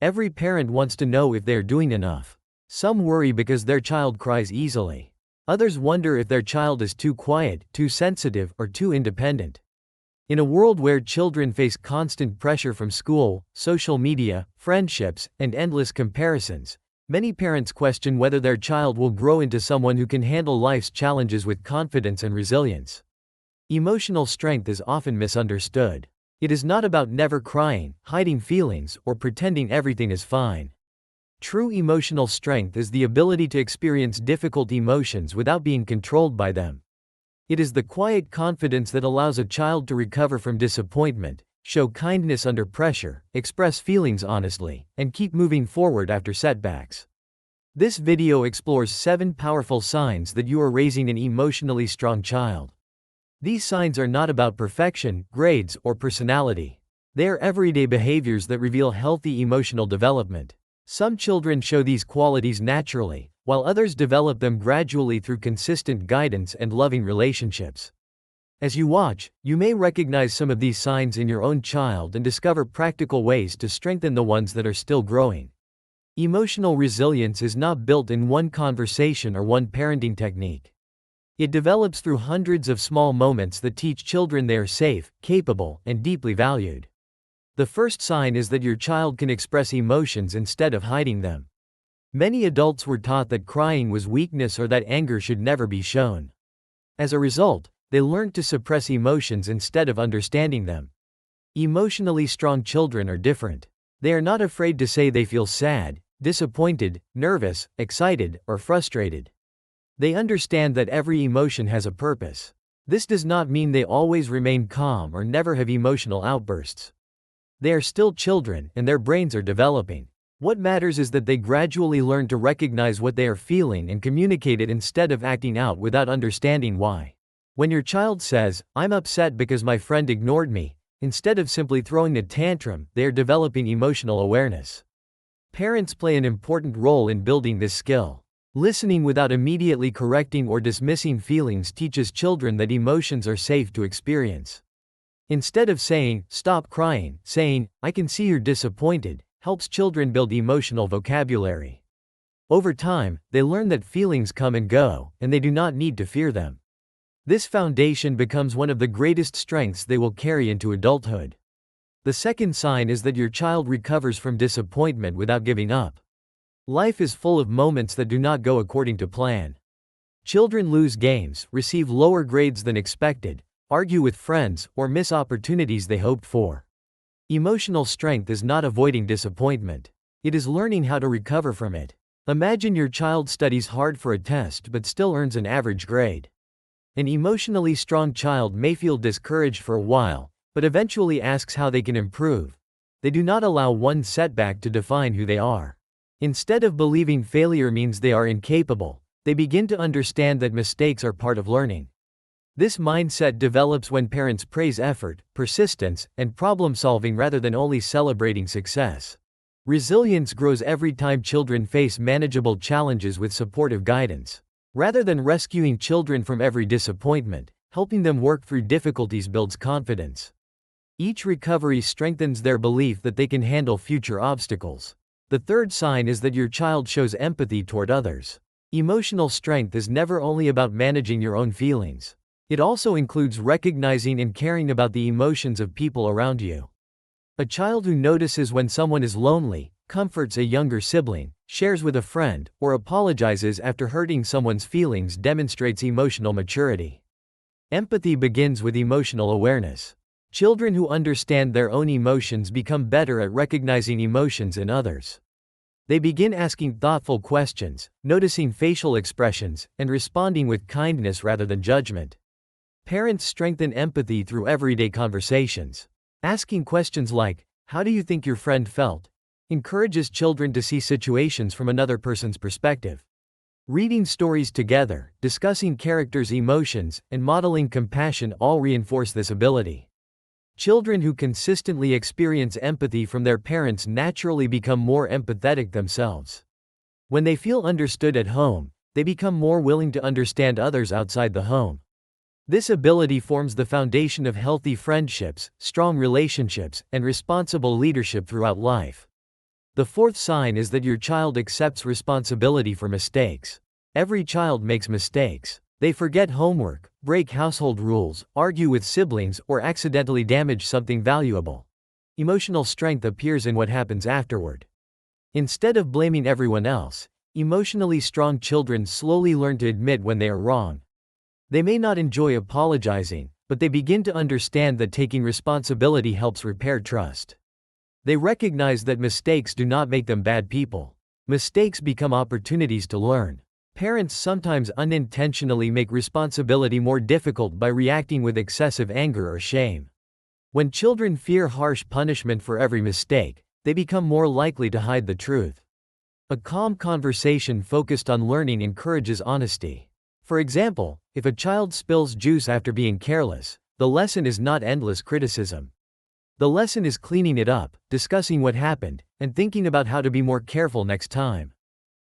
Every parent wants to know if they are doing enough. Some worry because their child cries easily. Others wonder if their child is too quiet, too sensitive, or too independent. In a world where children face constant pressure from school, social media, friendships, and endless comparisons, many parents question whether their child will grow into someone who can handle life's challenges with confidence and resilience. Emotional strength is often misunderstood. It is not about never crying, hiding feelings, or pretending everything is fine. True emotional strength is the ability to experience difficult emotions without being controlled by them. It is the quiet confidence that allows a child to recover from disappointment, show kindness under pressure, express feelings honestly, and keep moving forward after setbacks. This video explores 7 powerful signs that you are raising an emotionally strong child. These signs are not about perfection, grades, or personality. They are everyday behaviors that reveal healthy emotional development. Some children show these qualities naturally, while others develop them gradually through consistent guidance and loving relationships. As you watch, you may recognize some of these signs in your own child and discover practical ways to strengthen the ones that are still growing. Emotional resilience is not built in one conversation or one parenting technique. It develops through hundreds of small moments that teach children they are safe, capable, and deeply valued. The first sign is that your child can express emotions instead of hiding them. Many adults were taught that crying was weakness or that anger should never be shown. As a result, they learned to suppress emotions instead of understanding them. Emotionally strong children are different. They are not afraid to say they feel sad, disappointed, nervous, excited, or frustrated. They understand that every emotion has a purpose. This does not mean they always remain calm or never have emotional outbursts. They are still children, and their brains are developing. What matters is that they gradually learn to recognize what they are feeling and communicate it instead of acting out without understanding why. When your child says, "I'm upset because my friend ignored me," instead of simply throwing a tantrum, they are developing emotional awareness. Parents play an important role in building this skill. Listening without immediately correcting or dismissing feelings teaches children that emotions are safe to experience. Instead of saying, "Stop crying," saying, "I can see you're disappointed," helps children build emotional vocabulary. Over time, they learn that feelings come and go, and they do not need to fear them. This foundation becomes one of the greatest strengths they will carry into adulthood. The second sign is that your child recovers from disappointment without giving up. Life is full of moments that do not go according to plan. Children lose games, receive lower grades than expected, argue with friends, or miss opportunities they hoped for. Emotional strength is not avoiding disappointment. It is learning how to recover from it. Imagine your child studies hard for a test but still earns an average grade. An emotionally strong child may feel discouraged for a while, but eventually asks how they can improve. They do not allow one setback to define who they are. Instead of believing failure means they are incapable, they begin to understand that mistakes are part of learning. This mindset develops when parents praise effort, persistence, and problem-solving rather than only celebrating success. Resilience grows every time children face manageable challenges with supportive guidance. Rather than rescuing children from every disappointment, helping them work through difficulties builds confidence. Each recovery strengthens their belief that they can handle future obstacles. The third sign is that your child shows empathy toward others. Emotional strength is never only about managing your own feelings. It also includes recognizing and caring about the emotions of people around you. A child who notices when someone is lonely, comforts a younger sibling, shares with a friend, or apologizes after hurting someone's feelings demonstrates emotional maturity. Empathy begins with emotional awareness. Children who understand their own emotions become better at recognizing emotions in others. They begin asking thoughtful questions, noticing facial expressions, and responding with kindness rather than judgment. Parents strengthen empathy through everyday conversations. Asking questions like, "How do you think your friend felt?" encourages children to see situations from another person's perspective. Reading stories together, discussing characters' emotions, and modeling compassion all reinforce this ability. Children who consistently experience empathy from their parents naturally become more empathetic themselves. When they feel understood at home, they become more willing to understand others outside the home. This ability forms the foundation of healthy friendships, strong relationships, and responsible leadership throughout life. The fourth sign is that your child accepts responsibility for mistakes. Every child makes mistakes. They forget homework, break household rules, argue with siblings, or accidentally damage something valuable. Emotional strength appears in what happens afterward. Instead of blaming everyone else, emotionally strong children slowly learn to admit when they are wrong. They may not enjoy apologizing, but they begin to understand that taking responsibility helps repair trust. They recognize that mistakes do not make them bad people. Mistakes become opportunities to learn. Parents sometimes unintentionally make responsibility more difficult by reacting with excessive anger or shame. When children fear harsh punishment for every mistake, they become more likely to hide the truth. A calm conversation focused on learning encourages honesty. For example, if a child spills juice after being careless, the lesson is not endless criticism. The lesson is cleaning it up, discussing what happened, and thinking about how to be more careful next time.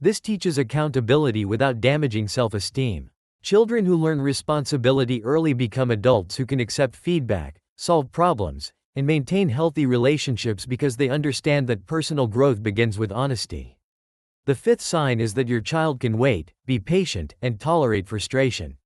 This teaches accountability without damaging self-esteem. Children who learn responsibility early become adults who can accept feedback, solve problems, and maintain healthy relationships because they understand that personal growth begins with honesty. The fifth sign is that your child can wait, be patient, and tolerate frustration.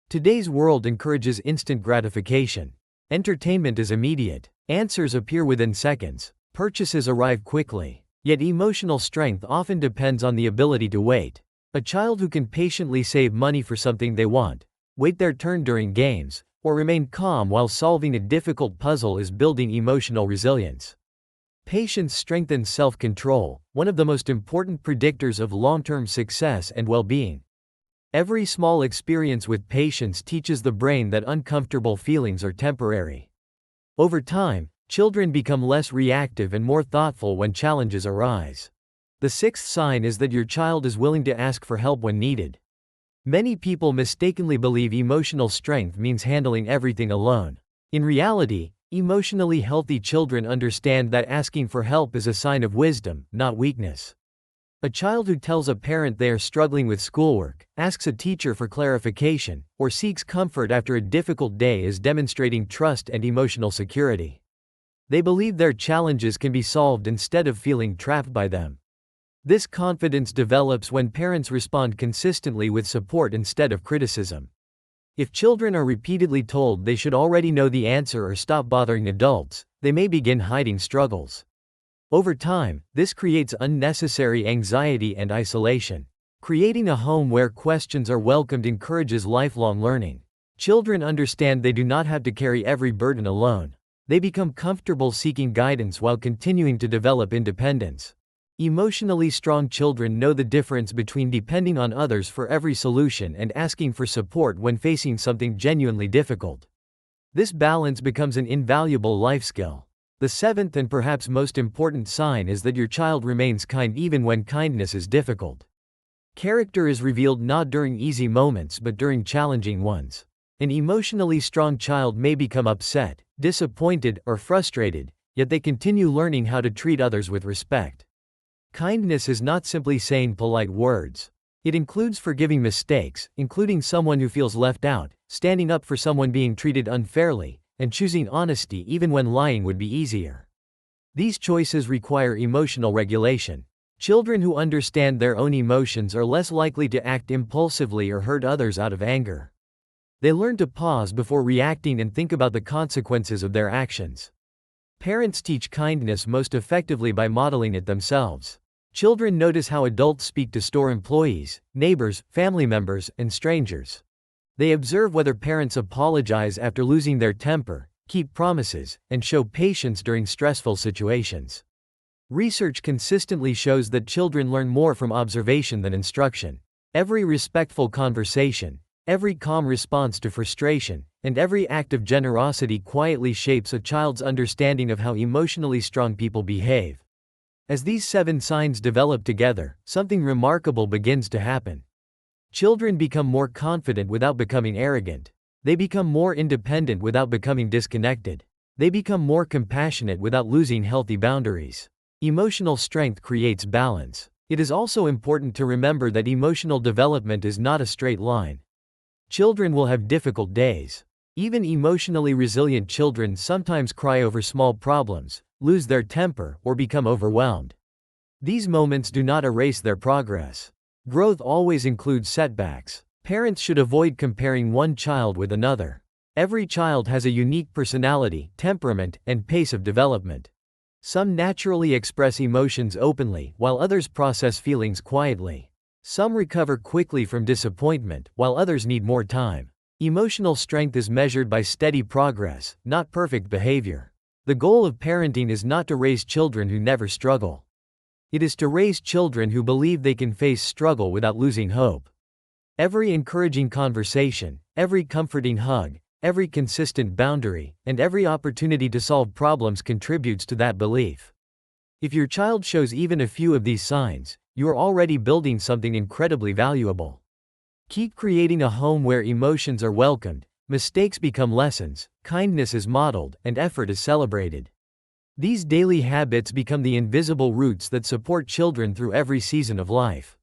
Today's world encourages instant gratification. Entertainment is immediate. Answers appear within seconds. Purchases arrive quickly. Yet emotional strength often depends on the ability to wait. A child who can patiently save money for something they want, wait their turn during games, or remain calm while solving a difficult puzzle is building emotional resilience. Patience strengthens self-control, one of the most important predictors of long-term success and well-being. Every small experience with patience teaches the brain that uncomfortable feelings are temporary. Over time, children become less reactive and more thoughtful when challenges arise. The sixth sign is that your child is willing to ask for help when needed. Many people mistakenly believe emotional strength means handling everything alone. In reality, emotionally healthy children understand that asking for help is a sign of wisdom, not weakness. A child who tells a parent they are struggling with schoolwork, asks a teacher for clarification, or seeks comfort after a difficult day is demonstrating trust and emotional security. They believe their challenges can be solved instead of feeling trapped by them. This confidence develops when parents respond consistently with support instead of criticism. If children are repeatedly told they should already know the answer or stop bothering adults, they may begin hiding struggles. Over time, this creates unnecessary anxiety and isolation. Creating a home where questions are welcomed encourages lifelong learning. Children understand they do not have to carry every burden alone. They become comfortable seeking guidance while continuing to develop independence. Emotionally strong children know the difference between depending on others for every solution and asking for support when facing something genuinely difficult. This balance becomes an invaluable life skill. The seventh and perhaps most important sign is that your child remains kind even when kindness is difficult. Character is revealed not during easy moments but during challenging ones. An emotionally strong child may become upset, disappointed, or frustrated, yet they continue learning how to treat others with respect. Kindness is not simply saying polite words. It includes forgiving mistakes, including someone who feels left out, standing up for someone being treated unfairly, and choosing honesty even when lying would be easier. These choices require emotional regulation. Children who understand their own emotions are less likely to act impulsively or hurt others out of anger. They learn to pause before reacting and think about the consequences of their actions. Parents teach kindness most effectively by modeling it themselves. Children notice how adults speak to store employees, neighbors, family members, and strangers. They observe whether parents apologize after losing their temper, keep promises, and show patience during stressful situations. Research consistently shows that children learn more from observation than instruction. Every respectful conversation, every calm response to frustration, and every act of generosity quietly shapes a child's understanding of how emotionally strong people behave. As these 7 signs develop together, something remarkable begins to happen. Children become more confident without becoming arrogant. They become more independent without becoming disconnected. They become more compassionate without losing healthy boundaries. Emotional strength creates balance. It is also important to remember that emotional development is not a straight line. Children will have difficult days. Even emotionally resilient children sometimes cry over small problems, lose their temper, or become overwhelmed. These moments do not erase their progress. Growth always includes setbacks. Parents should avoid comparing one child with another. Every child has a unique personality, temperament, and pace of development. Some naturally express emotions openly, while others process feelings quietly. Some recover quickly from disappointment, while others need more time. Emotional strength is measured by steady progress, not perfect behavior. The goal of parenting is not to raise children who never struggle. It is to raise children who believe they can face struggle without losing hope. Every encouraging conversation, every comforting hug, every consistent boundary, and every opportunity to solve problems contributes to that belief. If your child shows even a few of these signs, you are already building something incredibly valuable. Keep creating a home where emotions are welcomed, mistakes become lessons, kindness is modeled, and effort is celebrated. These daily habits become the invisible roots that support children through every season of life.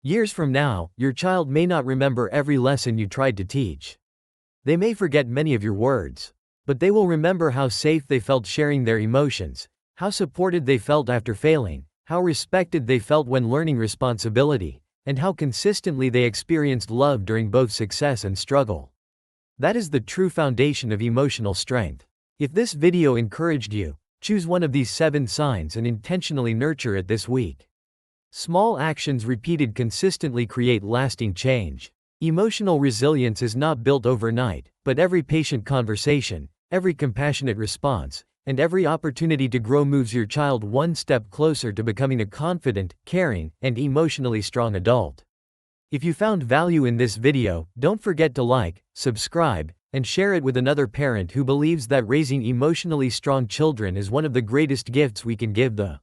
Years from now, your child may not remember every lesson you tried to teach. They may forget many of your words. But they will remember how safe they felt sharing their emotions, how supported they felt after failing, how respected they felt when learning responsibility, and how consistently they experienced love during both success and struggle. That is the true foundation of emotional strength. If this video encouraged you, choose one of these 7 signs and intentionally nurture it this week. Small actions repeated consistently create lasting change. Emotional resilience is not built overnight, but every patient conversation, every compassionate response, and every opportunity to grow moves your child one step closer to becoming a confident, caring, and emotionally strong adult. If you found value in this video, don't forget to like, subscribe, and share it with another parent who believes that raising emotionally strong children is one of the greatest gifts we can give them.